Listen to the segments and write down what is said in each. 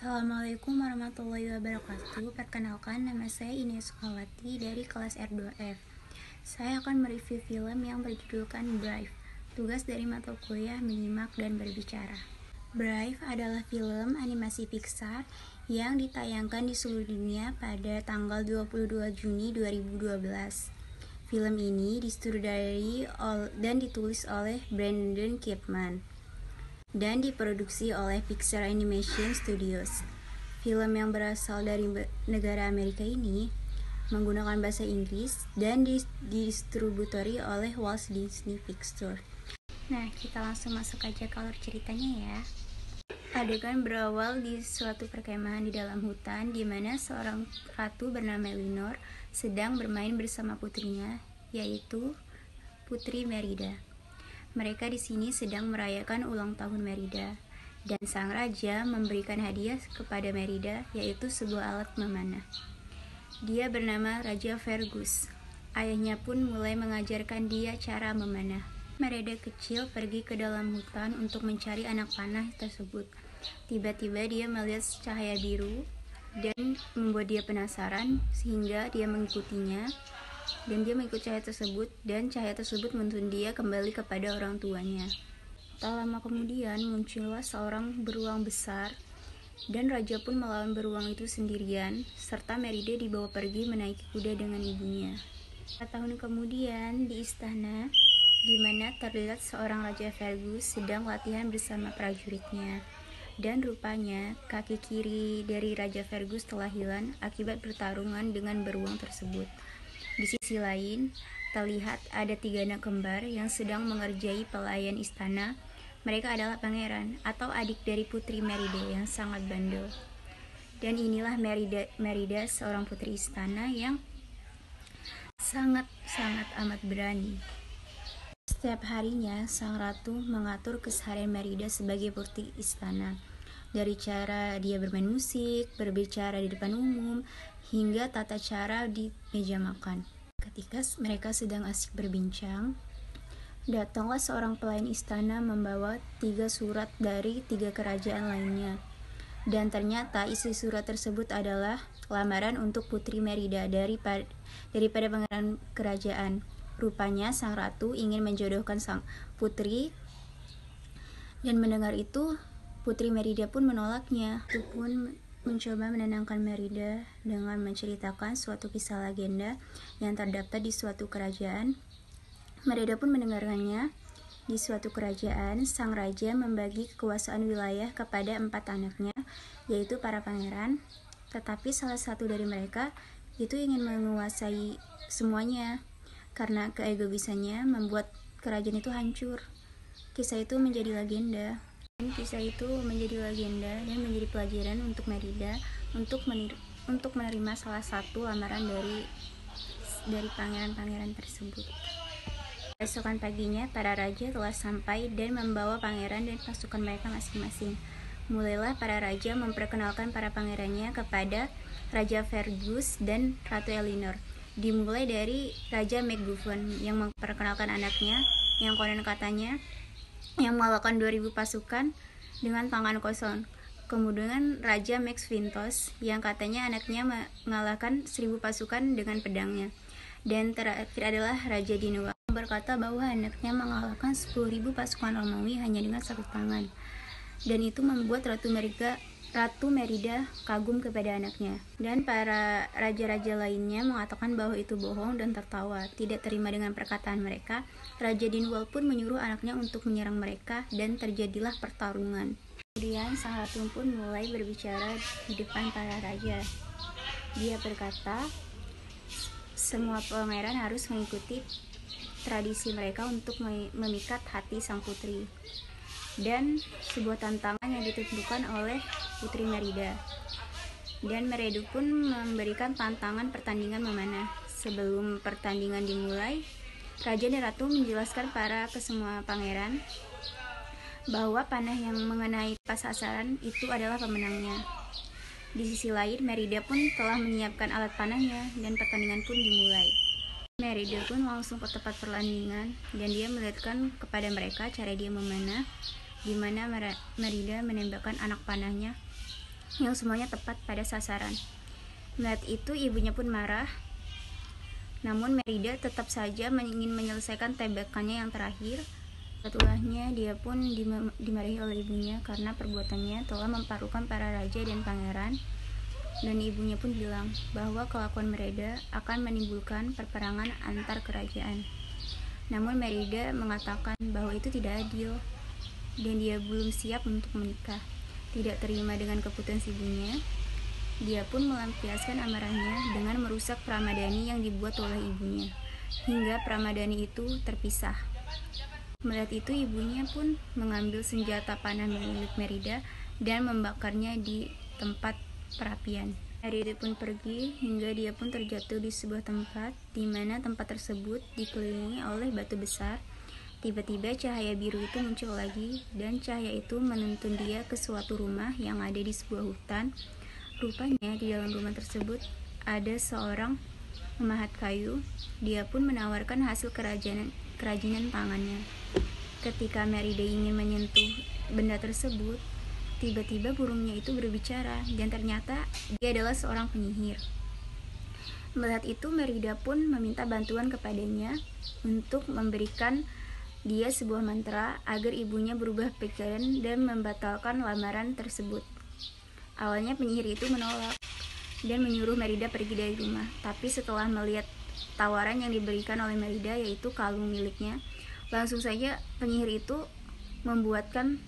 Assalamualaikum warahmatullahi wabarakatuh. Perkenalkan, nama saya Ines Sukawati dari kelas R2F. Saya akan mereview film yang berjudulkan Brave. Tugas dari mata kuliah menyimak dan berbicara. Brave adalah film animasi Pixar yang ditayangkan di seluruh dunia pada tanggal 22 Juni 2012. Film ini disutradarai dan ditulis oleh Brandon Kipman dan diproduksi oleh Pixar Animation Studios. Film yang berasal dari negara Amerika ini menggunakan bahasa Inggris dan didistributori oleh Walt Disney Pictures. Nah, kita langsung masuk aja ke alur ceritanya ya. Adegan berawal di suatu perkemahan di dalam hutan di mana seorang ratu bernama Elinor sedang bermain bersama putrinya, yaitu Putri Merida. Mereka di sini sedang merayakan ulang tahun Merida, dan sang raja memberikan hadiah kepada Merida, yaitu sebuah alat memanah. Dia bernama Raja Fergus. Ayahnya pun mulai mengajarkan dia cara memanah. Merida kecil pergi ke dalam hutan untuk mencari anak panah tersebut. Tiba-tiba dia melihat cahaya biru dan membuat dia penasaran sehingga dia mengikutinya. Dan dia mengikuti cahaya tersebut, dan cahaya tersebut menuntun dia kembali kepada orang tuanya. Tak lama kemudian muncullah seorang beruang besar, dan raja pun melawan beruang itu sendirian, serta Merida dibawa pergi menaiki kuda dengan ibunya. 4 tahun kemudian di istana, di mana terlihat seorang Raja Fergus sedang latihan bersama prajuritnya. Dan rupanya kaki kiri dari Raja Fergus telah hilang akibat pertarungan dengan beruang tersebut. Di sisi lain, terlihat ada 3 anak kembar yang sedang mengerjai pelayan istana. Mereka adalah pangeran atau adik dari Putri Merida yang sangat bandel. Dan inilah Merida, seorang putri istana yang sangat amat berani. Setiap harinya, sang ratu mengatur keseharian Merida sebagai putri istana. Dari cara dia bermain musik, berbicara di depan umum, hingga tata cara di meja makan. Ketika mereka sedang asik berbincang, datanglah seorang pelayan istana membawa 3 surat dari 3 kerajaan lainnya. Dan ternyata isi surat tersebut adalah lamaran untuk Putri Merida daripada pangeran kerajaan. Rupanya sang ratu ingin menjodohkan sang putri, dan mendengar itu Putri Merida pun menolaknya. Itu pun mencoba menenangkan Merida dengan menceritakan suatu kisah legenda yang terdapat di suatu kerajaan. Merida pun mendengarkannya. Di suatu kerajaan, sang raja membagi kekuasaan wilayah kepada 4 anaknya, yaitu para pangeran. Tetapi salah satu dari mereka itu ingin menguasai semuanya, karena keegoisannya membuat kerajaan itu hancur. Kisah itu menjadi legenda. Kisah itu menjadi legenda dan menjadi pelajaran untuk Merida untuk menerima salah satu lamaran dari pangeran-pangeran tersebut. Besokan paginya, para raja telah sampai dan membawa pangeran dan pasukan mereka masing-masing. Mulailah para raja memperkenalkan para pangerannya kepada Raja Fergus dan Ratu Elinor. Dimulai dari Raja McGuffin yang memperkenalkan anaknya yang konon katanya yang mengalahkan 2000 pasukan dengan tangan kosong. Kemudian Raja Max Vintos yang katanya anaknya mengalahkan 1000 pasukan dengan pedangnya. Dan terakhir adalah Raja Dinuwa yang berkata bahwa anaknya mengalahkan 10.000 pasukan Romawi hanya dengan 1 tangan. Dan itu membuat Ratu Merida kagum kepada anaknya. Dan para raja-raja lainnya mengatakan bahwa itu bohong dan tertawa. Tidak terima dengan perkataan mereka, Raja Dinwald pun menyuruh anaknya untuk menyerang mereka dan terjadilah pertarungan. Kemudian sang ratu pun mulai berbicara di depan para raja. Dia berkata, semua pangeran harus mengikuti tradisi mereka untuk memikat hati sang putri. Dan sebuah tantangan yang ditentukan oleh Putri Merida. Dan Merida pun memberikan tantangan pertandingan memanah. Sebelum pertandingan dimulai, Raja dan Ratu menjelaskan ke semua pangeran bahwa panah yang mengenai pas sasaran itu adalah pemenangnya. Di sisi lain, Merida pun telah menyiapkan alat panahnya dan pertandingan pun dimulai. Merida pun langsung ke tempat pertandingan dan dia melihatkan kepada mereka cara dia memanah, di mana Merida menembakkan anak panahnya yang semuanya tepat pada sasaran. Melihat itu, ibunya pun marah. Namun Merida tetap saja ingin menyelesaikan tembakannya yang terakhir. Setelahnya, dia pun dimarahi oleh ibunya karena perbuatannya telah mempermalukan para raja dan pangeran. Dan ibunya pun bilang bahwa kelakuan Merida akan menimbulkan perperangan antar kerajaan. Namun Merida mengatakan bahwa itu tidak adil dan dia belum siap untuk menikah. Tidak terima dengan keputusan ibunya, dia pun melampiaskan amarahnya dengan merusak pramadani yang dibuat oleh ibunya, hingga pramadani itu terpisah. Melihat itu, ibunya pun mengambil senjata panah milik Merida dan membakarnya di tempat perapian. Merida pun pergi hingga dia pun terjatuh di sebuah tempat, di mana tempat tersebut dikelilingi oleh batu besar. Tiba-tiba cahaya biru itu muncul lagi, dan cahaya itu menuntun dia ke suatu rumah yang ada di sebuah hutan. Rupanya di dalam rumah tersebut ada seorang pemahat kayu. Dia pun menawarkan hasil kerajinan tangannya. Ketika Merida ingin menyentuh benda tersebut, tiba-tiba burungnya itu berbicara, dan ternyata dia adalah seorang penyihir. Melihat itu, Merida pun meminta bantuan kepadanya untuk memberikan dia sebuah mantra agar ibunya berubah pikiran dan membatalkan lamaran tersebut. Awalnya penyihir itu menolak dan menyuruh Merida pergi dari rumah. Tapi setelah melihat tawaran yang diberikan oleh Merida, yaitu kalung miliknya, langsung saja penyihir itu membuatkan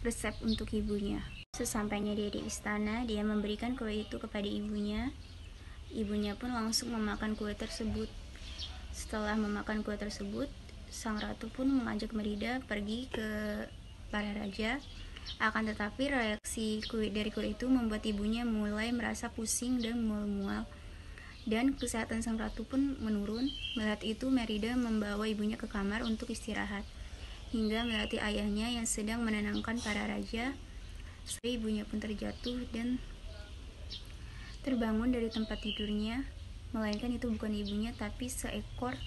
resep untuk ibunya. Sesampainya dia di istana, dia memberikan kue itu kepada ibunya. Ibunya pun langsung memakan kue tersebut. Setelah memakan kue tersebut, sang ratu pun mengajak Merida pergi ke para raja. Akan tetapi reaksi dari kue itu membuat ibunya mulai merasa pusing dan mual-mual, dan kesehatan sang ratu pun menurun. Melihat itu, Merida membawa ibunya ke kamar untuk istirahat, hingga melewati ayahnya yang sedang menenangkan para raja. Setelah ibunya pun terjatuh dan terbangun dari tempat tidurnya, melainkan itu bukan ibunya tapi seekor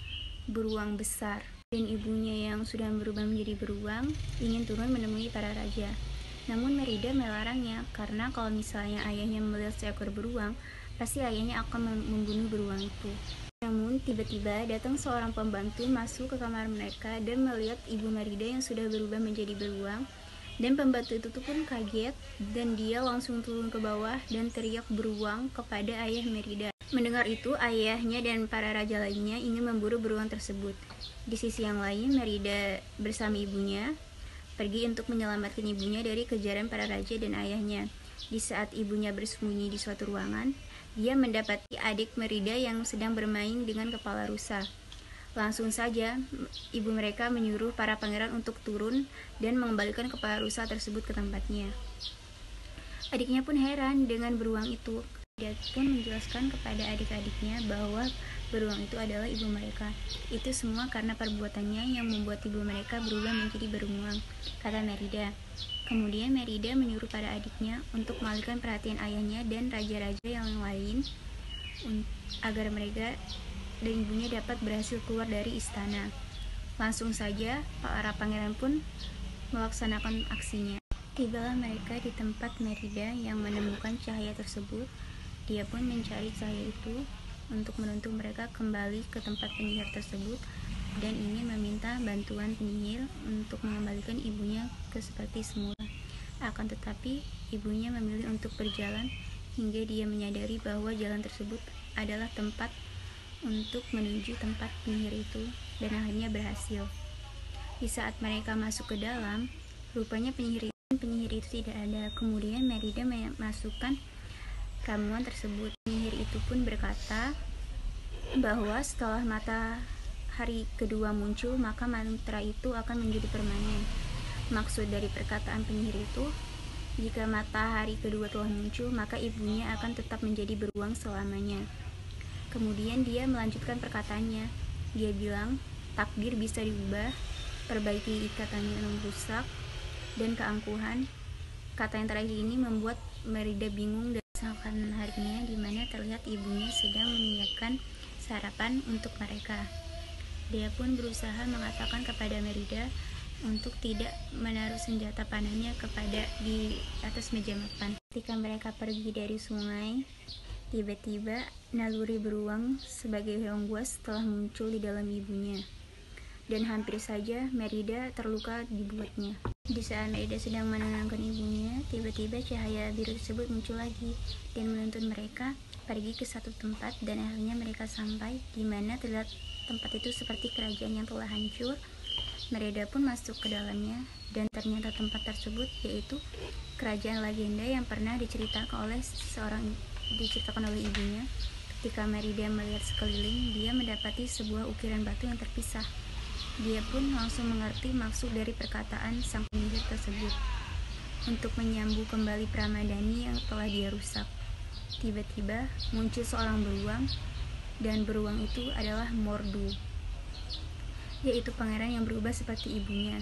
beruang besar. Dan ibunya yang sudah berubah menjadi beruang ingin turun menemui para raja. Namun Merida melarangnya, karena kalau misalnya ayahnya melihat seekor beruang, pasti ayahnya akan membunuh beruang itu. Namun tiba-tiba datang seorang pembantu masuk ke kamar mereka dan melihat ibu Merida yang sudah berubah menjadi beruang. Dan pembantu itu pun kaget, dan dia langsung turun ke bawah dan teriak beruang kepada ayah Merida. Mendengar itu, ayahnya dan para raja lainnya ingin memburu beruang tersebut. Di sisi yang lain, Merida bersama ibunya pergi untuk menyelamatkan ibunya dari kejaran para raja dan ayahnya. Di saat ibunya bersembunyi di suatu ruangan, dia mendapati adik Merida yang sedang bermain dengan kepala rusa. Langsung saja, ibu mereka menyuruh para pangeran untuk turun dan mengembalikan kepala rusa tersebut ke tempatnya. Adiknya pun heran dengan beruang itu. Dia pun menjelaskan kepada adik-adiknya bahwa beruang itu adalah ibu mereka. Itu semua karena perbuatannya yang membuat ibu mereka berubah menjadi beruang, kata Merida. Kemudian Merida menyuruh para adiknya untuk mengalihkan perhatian ayahnya dan raja-raja yang lain agar mereka dan ibunya dapat berhasil keluar dari istana. Langsung saja para pangeran pun melaksanakan aksinya. Tibalah mereka di tempat Merida yang menemukan cahaya tersebut. Dia pun mencari cahaya itu untuk menuntun mereka kembali ke tempat penyihir tersebut dan ingin meminta bantuan penyihir untuk mengembalikan ibunya ke seperti semula. Akan tetapi ibunya memilih untuk berjalan hingga dia menyadari bahwa jalan tersebut adalah tempat untuk menuju tempat penyihir itu, dan akhirnya berhasil. Di saat mereka masuk ke dalam, rupanya penyihir itu tidak ada. Kemudian Merida memasukkan ramuan tersebut. Penyihir itu pun berkata bahwa setelah matahari kedua muncul, maka mantra itu akan menjadi permanen. Maksud dari perkataan penyihir itu, jika matahari kedua telah muncul, maka ibunya akan tetap menjadi beruang selamanya. Kemudian dia melanjutkan perkataannya. Dia bilang, takdir bisa diubah, perbaiki ikatan yang rusak, dan keangkuhan. Kata yang terakhir ini membuat Merida bingung dan seakan harinya di mana terlihat ibunya sedang menyiapkan sarapan untuk mereka. Dia pun berusaha mengatakan kepada Merida untuk tidak menaruh senjata panahnya kepada di atas meja makan. Ketika mereka pergi dari sungai, tiba-tiba naluri beruang sebagai hewan buas telah muncul di dalam ibunya, dan hampir saja Merida terluka dibuatnya. Di saat Merida sedang menenangkan ibunya, tiba-tiba cahaya biru tersebut muncul lagi dan menuntun mereka pergi ke satu tempat, dan akhirnya mereka sampai di mana terlihat tempat itu seperti kerajaan yang telah hancur. Merida pun masuk ke dalamnya, dan ternyata tempat tersebut yaitu kerajaan legenda yang pernah diceritakan oleh ibunya. Ketika Merida melihat sekeliling, dia mendapati sebuah ukiran batu yang terpisah. Dia pun langsung mengerti maksud dari perkataan sang penyihir tersebut untuk menyambung kembali Pramadani yang telah dia rusak. Tiba-tiba muncul seorang beruang, dan beruang itu adalah Mordu, yaitu pangeran yang berubah seperti ibunya.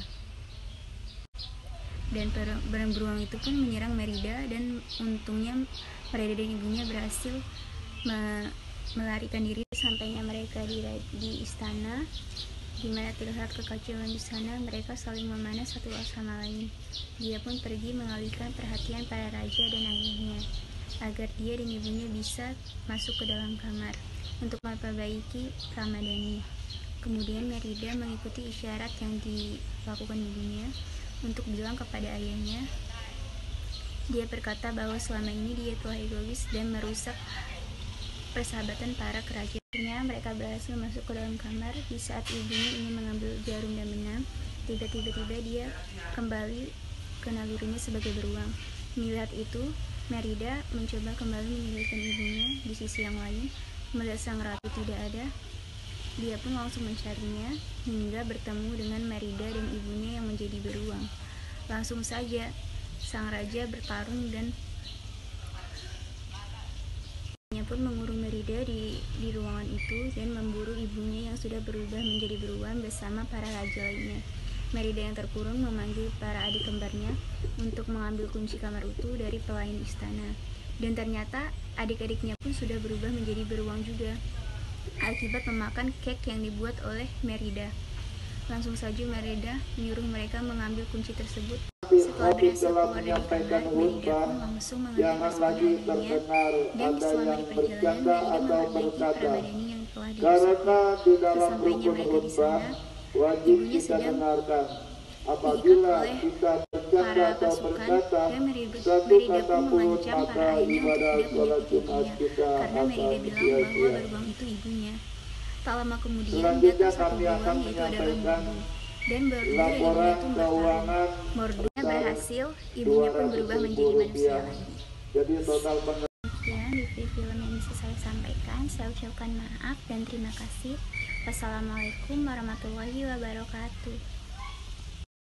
Dan beruang itu pun menyerang Merida, dan untungnya Merida dan ibunya berhasil melarikan diri. Sampainya mereka di istana, di mana terlihat kekacauan di sana. Mereka saling memanah satu sama lain. Dia pun pergi mengalihkan perhatian para raja dan ayahnya, agar dia dan ibunya bisa masuk ke dalam kamar untuk memperbaiki Pramadani. Kemudian Merida mengikuti isyarat yang dilakukan ibunya untuk bilang kepada ayahnya. Dia berkata bahwa selama ini dia telah egois dan merusak persahabatan para kerajaan. Akhirnya mereka berhasil masuk ke dalam kamar. Di saat ibunya ingin mengambil jarum dan benang, tiba-tiba dia kembali ke nalurinya sebagai beruang. Melihat itu, Merida mencoba kembali meninggalkan ibunya. Di sisi yang lain, melihat sang ratu tidak ada, dia pun langsung mencarinya hingga bertemu dengan Merida dan ibunya yang menjadi beruang. Langsung saja sang raja bertarung, dan pun mengurung Merida di ruangan itu dan memburu ibunya yang sudah berubah menjadi beruang bersama para raja lainnya. Merida yang terkurung memanggil para adik kembarnya untuk mengambil kunci kamar itu dari pelayan istana, dan ternyata adik-adiknya pun sudah berubah menjadi beruang juga akibat memakan kek yang dibuat oleh Merida. Langsung saja Merida menyuruh mereka mengambil kunci tersebut. Setelah berhasil keluar dari kamar, Merida pun langsung mengambil pasukan dan selama di perjalanan Merida memperbaiki Pramadani yang telah dirusaknya. Sesampainya mereka di sana, ibunya sedang diikat oleh para pasukan, dan Merida pun mengancam para ayahnya untuk tidak menyakiti ibunya, karena Merida bilang bahwa beruang itu ibunya. Tak lama kemudian datang satu beruang, yaitu adalah Mordu, dan berdua dan ibunya itu bertarung. Mordunya berhasil, ibunya pun berubah menjadi manusia lagi. Sekian review film yang bisa saya sampaikan. Saya ucapkan maaf dan terima kasih. Wassalamualaikum warahmatullahi wabarakatuh.